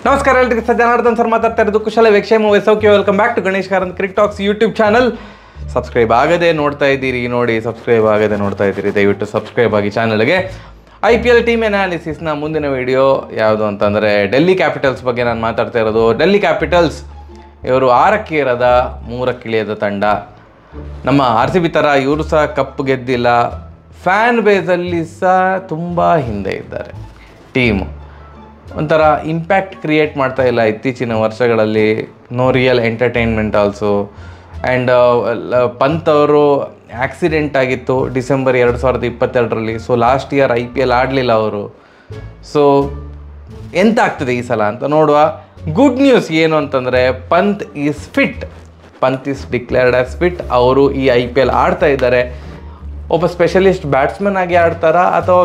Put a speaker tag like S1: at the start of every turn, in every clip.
S1: ನಮಸ್ಕಾರ ಎಲ್ಲರಿಗೂ ಜನಾರ್ದನ್ ಸರ್ ಮಾತಾಡ್ತಾ ಇರೋದು ಕುಶಲ ವೇಕ್ಷೇಮ ವೈಸೌಖ್ಯ. Welcome back to Ganesh Karanth cricket talks YouTube channel. Subscribe ಆಗದೆ ನೋಡ್ತಾ ಇದ್ದೀರಿ ನೋಡಿ, ಸಬ್ಸ್ಕ್ರೈಬ್ ಆಗದೆ ನೋಡ್ತಾ ಇದ್ದೀರಿ, ದಯವಿಟ್ಟು ಸಬ್ಸ್ಕ್ರೈಬ್ ಆಗಿ ಚಾನಲ್ಗೆ. IPL ಟೀಮ್ ಅನಾಲಿಸಿಸ್ನ ಮುಂದಿನ ವಿಡಿಯೋ ಯಾವುದು ಅಂತಂದರೆ ಡೆಲ್ಲಿ ಕ್ಯಾಪಿಟಲ್ಸ್ ಬಗ್ಗೆ ನಾನು ಮಾತಾಡ್ತಾ ಇರೋದು. ಡೆಲ್ಲಿ ಕ್ಯಾಪಿಟಲ್ಸ್ ಇವರು 6ಕ್ಕೆ ಇರದ 3ಕ್ಕೆ ಇಳಿಯದ ತಂಡ. ನಮ್ಮ RCB ಥರ ಇವರು ಸಹ ಕಪ್ ಗೆದ್ದಿಲ್ಲ. ಫ್ಯಾನ್ ಬೇಸಲ್ಲಿ ಸಹ ತುಂಬ ಹಿಂದೆ ಇದ್ದಾರೆ. ಟೀಮು ಒಂಥರ ಇಂಪ್ಯಾಕ್ಟ್ ಕ್ರಿಯೇಟ್ ಮಾಡ್ತಾ ಇಲ್ಲ ಇತ್ತೀಚಿನ ವರ್ಷಗಳಲ್ಲಿ. No real entertainment also. And Pant ಅವರು ಆಕ್ಸಿಡೆಂಟ್ ಆಗಿತ್ತು ಡಿಸೆಂಬರ್ 2022ರಲ್ಲಿ. ಸೊ ಲಾಸ್ಟ್ ಇಯರ್ IPL ಆಡಲಿಲ್ಲ ಅವರು. ಸೊ ಎಂತ ಆಗ್ತದೆ ಈ ಸಲ ಅಂತ ನೋಡುವ. ಗುಡ್ ನ್ಯೂಸ್ ಏನು ಅಂತಂದರೆ Pant is fit. Pant is declared as fit. ಅವರು ಈ IPL ಆಡ್ತಾ ಇದ್ದಾರೆ. ಒಬ್ಬ ಸ್ಪೆಷಲಿಸ್ಟ್ ಬ್ಯಾಟ್ಸ್ಮನ್ ಆಗಿ ಆಡ್ತಾರಾ ಅಥವಾ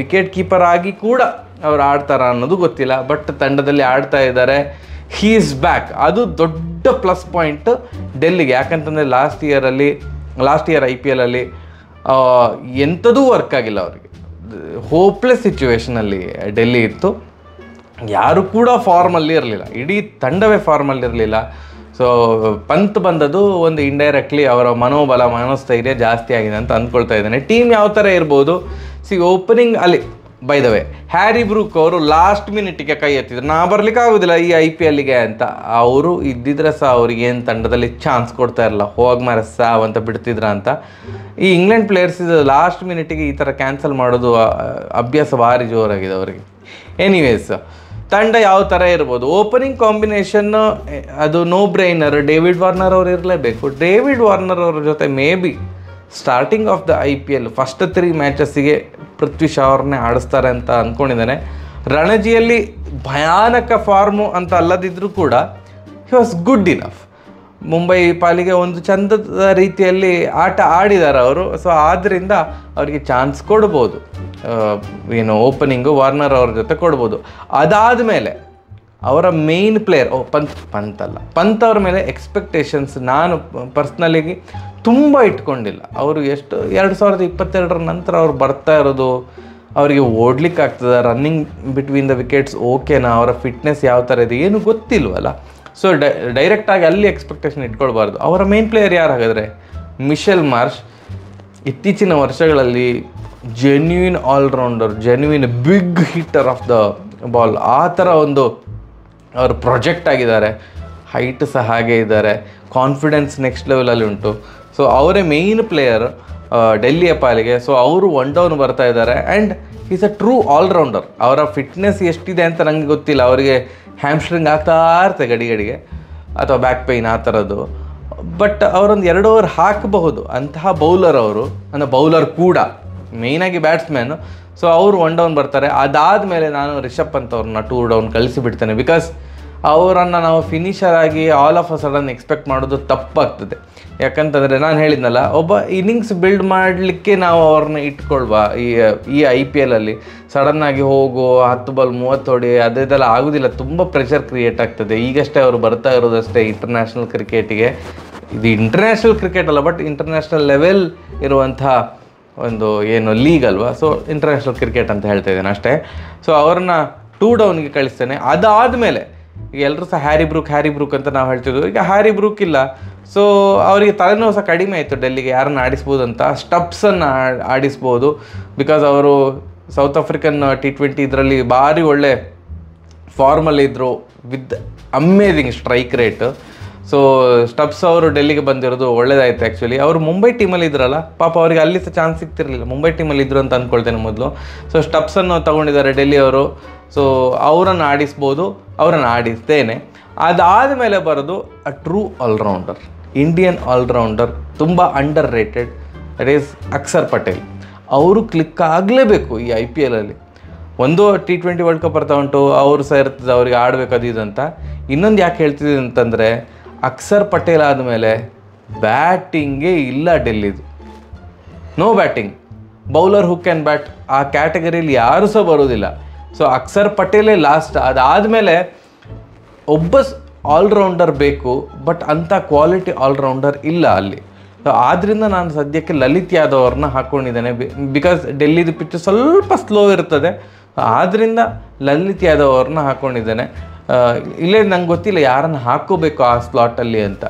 S1: ವಿಕೆಟ್ ಕೀಪರ್ ಆಗಿ ಕೂಡ ಅವ್ರು ಆಡ್ತಾರ ಅನ್ನೋದು ಗೊತ್ತಿಲ್ಲ. ಬಟ್ ತಂಡದಲ್ಲಿ ಆಡ್ತಾ ಇದ್ದಾರೆ. He is back. ಅದು ದೊಡ್ಡ ಪ್ಲಸ್ ಪಾಯಿಂಟ್ ಡೆಲ್ಲಿಗೆ. ಯಾಕಂತಂದರೆ ಲಾಸ್ಟ್ ಇಯರ್ IPLಲ್ಲಿ ಎಂಥದೂ ವರ್ಕ್ ಆಗಿಲ್ಲ ಅವರಿಗೆ. ಹೋಪ್ಲೆಸ್ ಸಿಚುವೇಷನಲ್ಲಿ ಡೆಲ್ಲಿ ಇತ್ತು. ಯಾರು ಕೂಡ ಫಾರ್ಮಲ್ಲಿ ಇರಲಿಲ್ಲ. ಇಡೀ ತಂಡವೇ ಫಾರ್ಮಲ್ಲಿ ಇರಲಿಲ್ಲ. ಸೊ ಪಂತ್ ಬಂದದ್ದು ಒಂದು ಇಂಡೈರೆಕ್ಟ್ಲಿ ಅವರ ಮನೋಸ್ಥೈರ್ಯ ಜಾಸ್ತಿ ಆಗಿದೆ ಅಂತ ಅಂದ್ಕೊಳ್ತಾ ಇದ್ದೇನೆ. ಟೀಮ್ ಯಾವ ಥರ ಇರ್ಬೋದು. ಓಪನಿಂಗ್ ಅಲ್ಲಿ by the way Harry Brooke ಅವರು ಲಾಸ್ಟ್ ಮಿನಿಟ್ಗೆ ಕೈ ಎತ್ತಿದ್ರು, ನಾ ಬರ್ಲಿಕ್ಕೆ ಆಗೋದಿಲ್ಲ ಈ IPLಗೆ ಅಂತ. ಅವರು ಇದ್ದಿದ್ರೆ ಸಹ ಅವ್ರಿಗೆ ಏನು ತಂಡದಲ್ಲಿ ಚಾನ್ಸ್ ಕೊಡ್ತಾ ಇರಲ್ಲ. ಹೋಗಿ ಮಾರ ಸಾವ್ ಅಂತ ಬಿಡ್ತಿದ್ರ ಅಂತ. ಈ ಇಂಗ್ಲೆಂಡ್ ಪ್ಲೇಯರ್ಸ್ ಇದು ಲಾಸ್ಟ್ ಮಿನಿಟಿಗೆ ಈ ಥರ ಕ್ಯಾನ್ಸಲ್ ಮಾಡೋದು ಅಭ್ಯಾಸ ಭಾರಿ ಜೋರಾಗಿದೆ ಅವರಿಗೆ. ಎನಿವೇಸ್ ತಂಡ ಯಾವ ಥರ ಇರ್ಬೋದು. ಓಪನಿಂಗ್ ಕಾಂಬಿನೇಷನ್ ಅದು ನೋ ಬ್ರೈನರ್. ಡೇವಿಡ್ ವಾರ್ನರ್ ಅವರು ಇರಲೇಬೇಕು. ಡೇವಿಡ್ ವಾರ್ನರ್ ಅವ್ರ ಜೊತೆ may be starting of the IPL first 3 ಮ್ಯಾಚಸ್ಸಿಗೆ Prithvi Shaw ಅವ್ರನ್ನೇ ಆಡಿಸ್ತಾರೆ ಅಂತ ಅಂದ್ಕೊಂಡಿದ್ದಾನೆ. ರಣಜಿಯಲ್ಲಿ ಭಯಾನಕ ಫಾರ್ಮು ಅಂತ ಅಲ್ಲದಿದ್ದರೂ ಕೂಡ he was good enough. Mumbai ಪಾಲಿಗೆ ಒಂದು ಚಂದದ ರೀತಿಯಲ್ಲಿ ಆಟ ಆಡಿದ್ದಾರೆ ಅವರು. ಸೊ ಆದ್ದರಿಂದ ಅವರಿಗೆ ಚಾನ್ಸ್ ಕೊಡ್ಬೋದು. ಓಪನಿಂಗು ವಾರ್ನರ್ ಅವ್ರ ಜೊತೆ ಕೊಡ್ಬೋದು. ಅದಾದ ಮೇಲೆ ಅವರ ಮೇಯ್ನ್ ಪ್ಲೇಯರ್ ಪಂತ್ ಅವ್ರ ಮೇಲೆ ಎಕ್ಸ್ಪೆಕ್ಟೇಷನ್ಸ್ ನಾನು ಪರ್ಸ್ನಲಿಗೆ ತುಂಬ ಇಟ್ಕೊಂಡಿಲ್ಲ. ಅವರು ಎಷ್ಟು 2022 ನಂತರ ಅವ್ರು ಬರ್ತಾ ಇರೋದು, ಅವರಿಗೆ ಓಡ್ಲಿಕ್ಕೆ ಆಗ್ತದೆ, ರನ್ನಿಂಗ್ ಬಿಟ್ವೀನ್ ದ ವಿಕೆಟ್ಸ್ ಓಕೆನಾ, ಅವರ ಫಿಟ್ನೆಸ್ ಯಾವ ಥರ ಇದೆ ಏನು ಗೊತ್ತಿಲ್ವಲ್ಲ. ಸೊ ಡೈರೆಕ್ಟಾಗಿ ಅಲ್ಲಿ ಎಕ್ಸ್ಪೆಕ್ಟೇಷನ್ ಇಟ್ಕೊಳ್ಬಾರ್ದು. ಅವರ ಮೇನ್ ಪ್ಲೇಯರ್ ಯಾರು ಹಾಗಾದರೆ? Mitchell Marsh. ಇತ್ತೀಚಿನ ವರ್ಷಗಳಲ್ಲಿ genuine all rounder, genuine big hitter of the ball, ಆ ಥರ ಒಂದು ಅವರು ಪ್ರೊಜೆಕ್ಟ್ ಆಗಿದ್ದಾರೆ. ಹೈಟ್ ಸಹ ಹಾಗೆ ಇದ್ದಾರೆ. ಕಾನ್ಫಿಡೆನ್ಸ್ ನೆಕ್ಸ್ಟ್ ಲೆವೆಲಲ್ಲಿ ಉಂಟು. ಸೊ ಅವರೇ ಮೇಯ್ನ್ ಪ್ಲೇಯರ್ ಡೆಲ್ಲಿಯ ಪಾಲಿಗೆ. ಸೊ ಅವರು 1 ಡೌನ್ ಬರ್ತಾ ಇದ್ದಾರೆ. And is a true all rounder. ಅವರ ಫಿಟ್ನೆಸ್ ಎಷ್ಟಿದೆ ಅಂತ ನನಗೆ ಗೊತ್ತಿಲ್ಲ. ಅವರಿಗೆ ಹ್ಯಾಮ್ಸ್ಟ್ರಿಂಗ್ ಆಗ್ತಾ ಇರ್ತದೆ ಗಡಿಗಡಿಗೆ, ಅಥವಾ ಬ್ಯಾಕ್ ಪೈನ್ ಆ ಥರದ್ದು. ಬಟ್ ಅವರೊಂದು 2 ಓವರ್ ಹಾಕಬಹುದು ಅಂತಹ ಬೌಲರ್ ಅವರು. ಅಂದರೆ ಬೌಲರ್ ಕೂಡ ಮೇಯ್ನಾಗಿ ಬ್ಯಾಟ್ಸ್ಮ್ಯಾನು. ಸೊ ಅವರು 1 ಡೌನ್ ಬರ್ತಾರೆ. ಅದಾದಮೇಲೆ ನಾನು ರಿಷಬ್ ಪಂತ್ ಅವ್ರನ್ನ 2 ಡೌನ್ ಕಳಿಸಿಬಿಡ್ತೇನೆ. ಬಿಕಾಸ್ ಅವರನ್ನು ನಾವು ಫಿನಿಷರ್ ಆಗಿ all of a sudden expect ಮಾಡೋದು ತಪ್ಪಾಗ್ತದೆ. ಯಾಕಂತಂದರೆ ನಾನು ಹೇಳಿದ್ನಲ್ಲ, ಒಬ್ಬ ಇನ್ನಿಂಗ್ಸ್ ಬಿಲ್ಡ್ ಮಾಡಲಿಕ್ಕೆ ನಾವು ಅವ್ರನ್ನ ಇಟ್ಕೊಳ್ವಾ. ಈ IPLಲ್ಲಿ ಸಡನ್ನಾಗಿ ಹೋಗು 10 ಬಾಲ್ 30 ಹೊಡಿ ಅದೆಲ್ಲ ಆಗೋದಿಲ್ಲ. ತುಂಬ ಪ್ರೆಷರ್ ಕ್ರಿಯೇಟ್ ಆಗ್ತದೆ. ಈಗಷ್ಟೇ ಅವರು ಬರ್ತಾ ಇರೋದಷ್ಟೇ ಇಂಟರ್ನ್ಯಾಷನಲ್ ಕ್ರಿಕೆಟಿಗೆ. ಇದು ಇಂಟರ್ನ್ಯಾಷನಲ್ ಕ್ರಿಕೆಟ್ ಅಲ್ಲ, ಬಟ್ ಇಂಟರ್ನ್ಯಾಷನಲ್ ಲೆವೆಲ್ ಇರುವಂಥ ಒಂದು ಲೀಗ್ ಅಲ್ವಾ. ಸೊ ಇಂಟರ್ನ್ಯಾಷನಲ್ ಕ್ರಿಕೆಟ್ ಅಂತ ಹೇಳ್ತಾ ಇದ್ದೇನೆ ಅಷ್ಟೇ. ಸೊ ಅವ್ರನ್ನ 2 ಡೌನ್ಗೆ ಕಳಿಸ್ತೇನೆ. ಅದಾದಮೇಲೆ ಈಗ ಎಲ್ಲರೂ ಸಹ ಹ್ಯಾರಿ ಬ್ರೂಕ್ ಅಂತ ನಾವು ಹೇಳ್ತಿದ್ವಿ. ಈಗ ಹ್ಯಾರಿ ಬ್ರೂಕ್ ಇಲ್ಲ. ಸೊ ಅವರಿಗೆ ತಲೆನೋವು ಸಹ ಕಡಿಮೆ ಆಯಿತು. ಡೆಲ್ಲಿಗೆ ಯಾರನ್ನು ಆಡಿಸ್ಬೋದು ಅಂತ. ಸ್ಟಬ್ಸನ್ನು ಆಡಿಸ್ಬೋದು. ಬಿಕಾಸ್ ಅವರು ಸೌತ್ ಆಫ್ರಿಕನ್ T20 ಇದರಲ್ಲಿ ಭಾರಿ ಒಳ್ಳೆ ಫಾರ್ಮಲ್ಲಿದ್ದರು with amazing strike rate. So Stubbs ಅವರು ಡೆಲ್ಲಿಗೆ ಬಂದಿರೋದು ಒಳ್ಳೇದಾಯಿತು ಆ್ಯಕ್ಚುಲಿ. ಅವರು ಮುಂಬೈ ಟೀಮಲ್ಲಿ ಇದ್ರಲ್ಲ, ಪಾಪ ಅವರಿಗೆ ಅಲ್ಲಿ ಸಹ ಚಾನ್ಸ್ ಸಿಗ್ತಿರಲಿಲ್ಲ. ಮುಂಬೈ ಟೀಮಲ್ಲಿ ಇದ್ರು ಅಂತ ಅಂದ್ಕೊಳ್ತೇನೆ ಮೊದಲು. ಸೊ ಸ್ಟಬ್ಸನ್ನು ತೊಗೊಂಡಿದ್ದಾರೆ ಡೆಲ್ಲಿ ಅವರು. ಸೊ ಅವರನ್ನು ಆಡಿಸ್ಬೋದು, ಅವರನ್ನು ಆಡಿಸ್ತೇನೆ. ಅದಾದಮೇಲೆ ಬರೋದು a true all rounder, Indian all rounder, ತುಂಬ underrated. That is Akshar Patel. ಅವರು ಕ್ಲಿಕ್ ಆಗಲೇಬೇಕು ಈ IPLಲ್ಲಿ. ಒಂದು T20 ವರ್ಲ್ಡ್ ಕಪ್ ಬರ್ತಾ ಉಂಟು, ಅವರು ಸಹ ಇರ್ತದೆ, ಅವ್ರಿಗೆ ಆಡಬೇಕು ಅದು ಇದು ಅಂತ. ಇನ್ನೊಂದು ಯಾಕೆ ಹೇಳ್ತಿದ್ದೀನಿ ಅಂತಂದರೆ, ಅಕ್ಷರ್ ಪಟೇಲ್ ಆದಮೇಲೆ ಬ್ಯಾಟಿಂಗೇ ಇಲ್ಲ ಡೆಲ್ಲಿದು. No batting. Bowler who can bat ಆ ಕ್ಯಾಟಗರಿಯಲ್ಲಿ ಯಾರೂ ಸಹ ಬರೋದಿಲ್ಲ. ಸೊ ಅಕ್ಷರ್ ಪಟೇಲೇ ಲಾಸ್ಟ್. ಅದಾದಮೇಲೆ ಒಬ್ಬ ಆಲ್ರೌಂಡರ್ ಬೇಕು, ಬಟ್ ಅಂಥ ಕ್ವಾಲಿಟಿ ಆಲ್ರೌಂಡರ್ ಇಲ್ಲ ಅಲ್ಲಿ. ಸೊ ಆದ್ದರಿಂದ ನಾನು ಸದ್ಯಕ್ಕೆ ಲಲಿತ್ ಯಾದವ್ ಅವ್ರನ್ನ ಹಾಕ್ಕೊಂಡಿದ್ದೇನೆ. ಬಿಕಾಸ್ ಡೆಲ್ಲಿದು ಪಿಚ್ ಸ್ವಲ್ಪ ಸ್ಲೋ ಇರ್ತದೆ. ಆದ್ದರಿಂದ ಲಲಿತ್ ಯಾದವ್ ಅವ್ರನ್ನ ಹಾಕ್ಕೊಂಡಿದ್ದಾನೆ. ಇಲ್ಲೇ ನಂಗೆ ಗೊತ್ತಿಲ್ಲ ಯಾರನ್ನು ಹಾಕೋಬೇಕು ಆ ಸ್ಲಾಟಲ್ಲಿ ಅಂತ.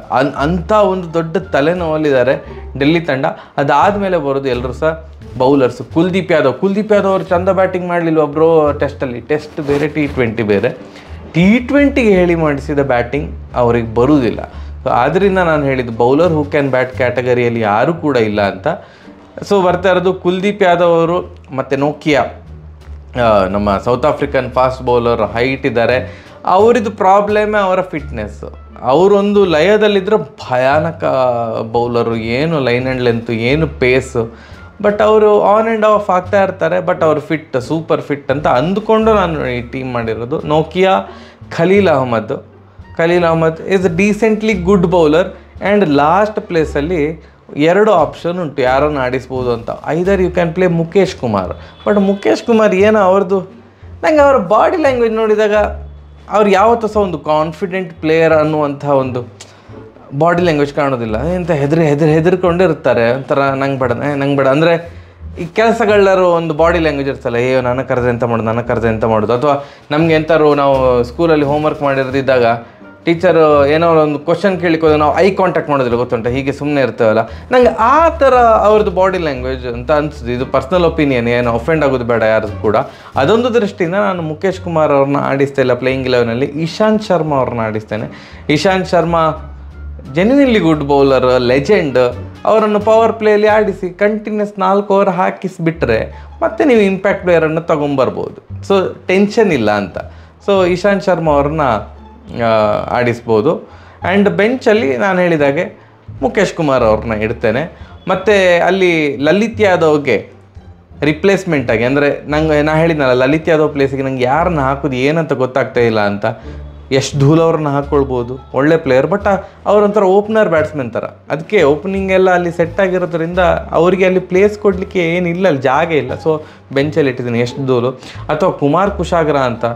S1: ಅಂಥ ಒಂದು ದೊಡ್ಡ ತಲೆನೋವಲ್ಲಿದ್ದಾರೆ ಡೆಲ್ಲಿ ತಂಡ. ಅದಾದಮೇಲೆ ಬರೋದು ಎಲ್ಲರೂ ಸಹ ಬೌಲರ್ಸು. ಕುಲ್ದೀಪ್ ಯಾದವ್ ಅವರು ಚಂದ ಬ್ಯಾಟಿಂಗ್ ಮಾಡಲಿಲ್ಲ ಒಬ್ಬರು ಟೆಸ್ಟಲ್ಲಿ. ಟೆಸ್ಟ್ ಬೇರೆ, T20 ಬೇರೆ. T20ಗೆ ಹೇಳಿ ಮಾಡಿಸಿದ ಬ್ಯಾಟಿಂಗ್ ಅವ್ರಿಗೆ ಬರುವುದಿಲ್ಲ. ಸೊ ಆದ್ದರಿಂದ ನಾನು ಹೇಳಿದ್ದು ಬೌಲರ್ ಹೂ ಕ್ಯಾನ್ ಬ್ಯಾಟ್ ಕ್ಯಾಟಗರಿಯಲ್ಲಿ ಯಾರೂ ಕೂಡ ಇಲ್ಲ ಅಂತ. ಸೊ ಬರ್ತಾ ಇರೋದು ಕುಲ್ದೀಪ್ ಯಾದವ್ ಅವರು ಮತ್ತು ನೋಕಿಯಾ, ನಮ್ಮ south African fast bowler, height ಇದ್ದಾರೆ. ಅವರಿದು ಪ್ರಾಬ್ಲಮೇ ಅವರ ಫಿಟ್ನೆಸ್ಸು. ಅವರೊಂದು ಲಯದಲ್ಲಿದ್ದರೆ ಭಯಾನಕ ಬೌಲರು, ಏನು ಲೈನ್ ಆ್ಯಂಡ್ ಲೆಂತು, ಏನು ಪೇಸು. ಬಟ್ ಅವರು ಆನ್ ಆ್ಯಂಡ್ ಆಫ್ ಆಗ್ತಾ ಇರ್ತಾರೆ. ಬಟ್ ಅವರು ಫಿಟ್, ಸೂಪರ್ ಫಿಟ್ ಅಂತ ಅಂದ್ಕೊಂಡು ನಾನು ಈ ಟೀಮ್ ಮಾಡಿರೋದು. ನೋಕಿಯಾ, Khaleel Ahmed is decently good bowler. And last ಪ್ಲೇಸಲ್ಲಿ 2 ಆಪ್ಷನ್ ಉಂಟು ಯಾರನ್ನು ಆಡಿಸ್ಬೋದು ಅಂತ. Either you can play Mukesh Kumar. But Mukesh Kumar ಏನೋ ಅವ್ರದ್ದು, ನನಗೆ ಅವರ ಬಾಡಿ ಲ್ಯಾಂಗ್ವೇಜ್ ನೋಡಿದಾಗ ಅವ್ರು ಯಾವತ್ತೂ ಸಹ ಒಂದು ಕಾನ್ಫಿಡೆಂಟ್ ಪ್ಲೇಯರ್ ಅನ್ನುವಂಥ ಒಂದು ಬಾಡಿ ಲ್ಯಾಂಗ್ವೇಜ್ ಕಾಣೋದಿಲ್ಲ. ಎಂತ ಹೆದರ್ಕೊಂಡಿರ್ತಾರೆ ಒಂಥರ. ನಂಗೆ ಬೇಡ ಅಂದರೆ ಈ ಕೆಲಸಗಳರು ಒಂದು ಬಾಡಿ ಲ್ಯಾಂಗ್ವೇಜ್ ಇರ್ತಲ್ಲ, ನನ್ನ ಕರೆದೆ ಎಂತ ಮಾಡೋದು. ಅಥವಾ ನಮಗೆ ಎಂಥರು ನಾವು ಸ್ಕೂಲಲ್ಲಿ ಹೋಮ್ವರ್ಕ್ ಮಾಡಿರೋದಿದ್ದಾಗ ಟೀಚರು ಏನೋ ಒಂದು ಕ್ವಶನ್ ಕೇಳಿಕೋದು ನಾವು ಐ ಕಾಂಟ್ಯಾಕ್ಟ್ ಮಾಡೋದಿಲ್ಲ, ಗೊತ್ತುಂಟ, ಹೀಗೆ ಸುಮ್ಮನೆ ಇರ್ತೇವಲ್ಲ. ನಂಗೆ ಆ ಥರ ಅವ್ರದ್ದು ಬಾಡಿ ಲ್ಯಾಂಗ್ವೇಜ್ ಅಂತ ಅನಿಸ್ತು. ಇದು ಪರ್ಸ್ನಲ್ ಒಪಿನಿಯನ್, ಏನು ಅಫೆಂಡ್ ಆಗೋದು ಬೇಡ ಯಾರು ಕೂಡ. ಅದೊಂದು ದೃಷ್ಟಿಯಿಂದ ನಾನು ಮುಖೇಶ್ ಕುಮಾರ್ ಅವ್ರನ್ನ ಆಡಿಸ್ತಾ ಇಲ್ಲ ಪ್ಲೇಯಿಂಗ್ 11ನಲ್ಲಿ. ಇಶಾಂತ್ ಶರ್ಮಾ ಅವ್ರನ್ನ ಆಡಿಸ್ತೇನೆ. Ishant Sharma genuinely good bowler, legend. ಅವರನ್ನು ಪವರ್ ಪ್ಲೇಯಲ್ಲಿ ಆಡಿಸಿ ಕಂಟಿನ್ಯೂಸ್ 4 ಓವರ್ ಹಾಕಿಸಿಬಿಟ್ರೆ ಮತ್ತೆ ನೀವು ಇಂಪ್ಯಾಕ್ಟ್ ಪ್ಲೇಯರನ್ನು ತೊಗೊಂಬರ್ಬೋದು. ಸೊ ಟೆನ್ಷನ್ ಇಲ್ಲ ಅಂತ. ಸೊ ಇಶಾಂತ್ ಶರ್ಮಾ ಅವ್ರನ್ನ ಆಡಿಸ್ಬೋದು. ಆ್ಯಂಡ್ ಬೆಂಚಲ್ಲಿ ನಾನು ಹೇಳಿದಾಗೆ ಮುಖೇಶ್ ಕುಮಾರ್ ಅವ್ರನ್ನ ಇಡ್ತೇನೆ. ಮತ್ತು ಅಲ್ಲಿ ಲಲಿತ್ ಯಾದವ್ಗೆ ರಿಪ್ಲೇಸ್ಮೆಂಟಾಗಿ, ಅಂದರೆ ನಾ ಹೇಳಿದ್ನಲ್ಲ ಲಲಿತ್ ಯಾದವ್ ಪ್ಲೇಸಿಗೆ ನಂಗೆ ಯಾರನ್ನ ಹಾಕೋದು ಏನಂತ ಗೊತ್ತಾಗ್ತಾ ಇಲ್ಲ ಅಂತ. ಯಶ್ ಧೂಲ್ ಅವ್ರನ್ನ ಹಾಕ್ಕೊಳ್ಬೋದು, ಒಳ್ಳೆ ಪ್ಲೇಯರ್. ಬಟ್ ಅವರೊಂಥರ ಓಪನರ್ ಬ್ಯಾಟ್ಸ್ಮನ್ ಥರ. ಅದಕ್ಕೆ ಓಪನಿಂಗ್ ಎಲ್ಲ ಅಲ್ಲಿ ಸೆಟ್ ಆಗಿರೋದ್ರಿಂದ ಅವರಿಗೆ ಅಲ್ಲಿ ಪ್ಲೇಸ್ ಕೊಡಲಿಕ್ಕೆ ಏನಿಲ್ಲ, ಅಲ್ಲಿ ಜಾಗ ಇಲ್ಲ. ಸೊ ಬೆಂಚಲ್ಲಿ ಇಟ್ಟಿದ್ದೀನಿ ಯಶ್ ಧೂಲು. ಅಥವಾ ಕುಮಾರ್ ಕುಶಾಗ್ರ ಅಂತ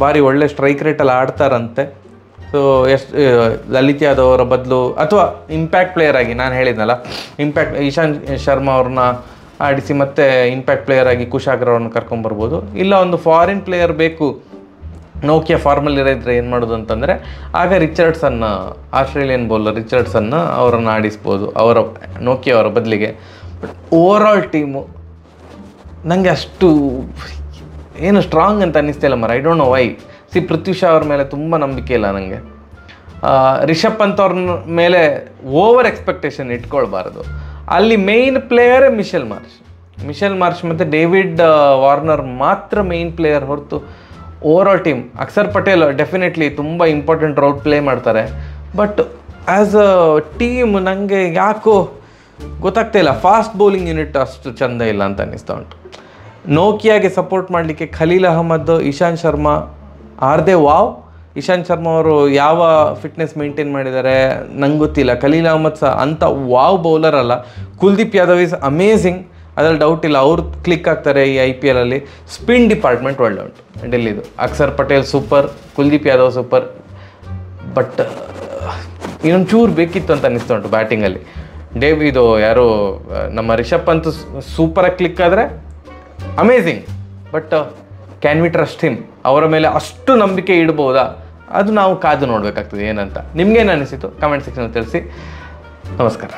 S1: ಭಾರಿ ಒಳ್ಳೆ ಸ್ಟ್ರೈಕ್ ರೇಟಲ್ಲಿ ಆಡ್ತಾರಂತೆ. ಸೊ ಲಲಿತ್ ಯಾದವ್ ಅವರ ಬದಲು ಅಥವಾ ಇಂಪ್ಯಾಕ್ಟ್ ಪ್ಲೇಯರ್ ಆಗಿ ನಾನು ಹೇಳಿದ್ನಲ್ಲ, ಇಶಾಂತ್ ಶರ್ಮಾ ಅವ್ರನ್ನ ಆಡಿಸಿ ಮತ್ತು ಇಂಪ್ಯಾಕ್ಟ್ ಪ್ಲೇಯರ್ ಆಗಿ ಕುಶಾಗ್ರ ಅವ್ರನ್ನ ಕರ್ಕೊಂಬರ್ಬೋದು. ಇಲ್ಲ ಒಂದು ಫಾರಿನ್ ಪ್ಲೇಯರ್ ಬೇಕು, ನೋಕಿಯಾ ಫಾರ್ಮಲ್ ಇರೋದ್ರೆ ಏನು ಮಾಡೋದು ಅಂತಂದರೆ ಆಗ ರಿಚರ್ಡ್ಸನ್ನ, ಆಸ್ಟ್ರೇಲಿಯನ್ ಬೌಲರ್ ರಿಚರ್ಡ್ಸನ್ನ ಅವರನ್ನು ಆಡಿಸ್ಬೋದು ನೋಕಿಯಾ ಅವರ ಬದಲಿಗೆ. ಬಟ್ ಓವರಾಲ್ ಟೀಮು ನನಗೆ ಅಷ್ಟು ಏನು ಸ್ಟ್ರಾಂಗ್ ಅಂತ ಅನ್ನಿಸ್ತಿಲ್ಲ ಮರ. I don't know why. Prithvi Shaw ಅವ್ರ ಮೇಲೆ ತುಂಬ ನಂಬಿಕೆ ಇಲ್ಲ ನನಗೆ. ರಿಷಬ್ ಪಂತ್ ಅವ್ರ ಮೇಲೆ ಓವರ್ ಎಕ್ಸ್ಪೆಕ್ಟೇಷನ್ ಇಟ್ಕೊಳ್ಬಾರ್ದು. ಅಲ್ಲಿ ಮೇಯ್ನ್ ಪ್ಲೇಯರೇ ಮಿಶೆಲ್ ಮಾರ್ಷ್ ಮತ್ತು ಡೇವಿಡ್ ವಾರ್ನರ್ ಮಾತ್ರ ಮೇಯ್ನ್ ಪ್ಲೇಯರ್ ಹೊರತು overall team. Akshar Patel definitely ತುಂಬ ಇಂಪಾರ್ಟೆಂಟ್ ರೋಲ್ ಪ್ಲೇ ಮಾಡ್ತಾರೆ. ಬಟ್ ಆ್ಯಸ್ ಅ ಟೀಮ್ ನನಗೆ ಯಾಕೋ ಗೊತ್ತಾಗ್ತಾ ಇಲ್ಲ. ಫಾಸ್ಟ್ ಬೌಲಿಂಗ್ ಯೂನಿಟ್ ಅಷ್ಟು ಚೆಂದ ಇಲ್ಲ ಅಂತ ಅನ್ನಿಸ್ತಾ ಉಂಟು. ನೋಕಿಯಾಗೆ ಸಪೋರ್ಟ್ ಮಾಡಲಿಕ್ಕೆ ಖಲೀಲ್ ಅಹ್ಮದ್, ಇಶಾಂತ್ ಶರ್ಮಾ ಆರ್ದೆ ವಾವ್. ಇಶಾಂತ್ ಶರ್ಮಾ ಅವರು ಯಾವ ಫಿಟ್ನೆಸ್ ಮೇಂಟೈನ್ ಮಾಡಿದ್ದಾರೆ ನಂಗೆ ಗೊತ್ತಿಲ್ಲ. ಖಲೀಲ್ ಅಹ್ಮದ್ ಸಹ ಅಂಥ ವಾವ್ ಬೌಲರ್ ಅಲ್ಲ. ಕುಲ್ದೀಪ್ ಯಾದವ್ ಈಸ್ ಅಮೇಝಿಂಗ್, ಅದ್ರಲ್ಲಿ ಡೌಟ್ ಇಲ್ಲ. ಅವ್ರು ಕ್ಲಿಕ್ ಆಗ್ತಾರೆ ಈ IPLಲ್ಲಿ. ಸ್ಪಿನ್ ಡಿಪಾರ್ಟ್ಮೆಂಟ್ ಒಳ್ಳೆ ಉಂಟು ಡೆಲ್ಲಿದು. Akshar Patel super, Kuldeep Yadav super. But ಇನ್ನೊಂದು ಚೂರು ಬೇಕಿತ್ತು ಅಂತ ಅನ್ನಿಸ್ತಾ ಉಂಟು ಬ್ಯಾಟಿಂಗಲ್ಲಿ. ಇದು ಯಾರು ನಮ್ಮ ರಿಷಬ್ ಪಂತ್ ಸೂಪರಾಗಿ ಕ್ಲಿಕ್ ಆದರೆ amazing. But can we trust him? ಅವರ ಮೇಲೆ ಅಷ್ಟು ನಂಬಿಕೆ ಇಡ್ಬೋದಾ? ಅದು ನಾವು ಕಾದು ನೋಡಬೇಕಾಗ್ತದೆ ಏನಂತ. ನಿಮ್ಗೇನು ಅನಿಸಿತು ಕಮೆಂಟ್ ಸೆಕ್ಷನಲ್ಲಿ ತಿಳಿಸಿ. ನಮಸ್ಕಾರ.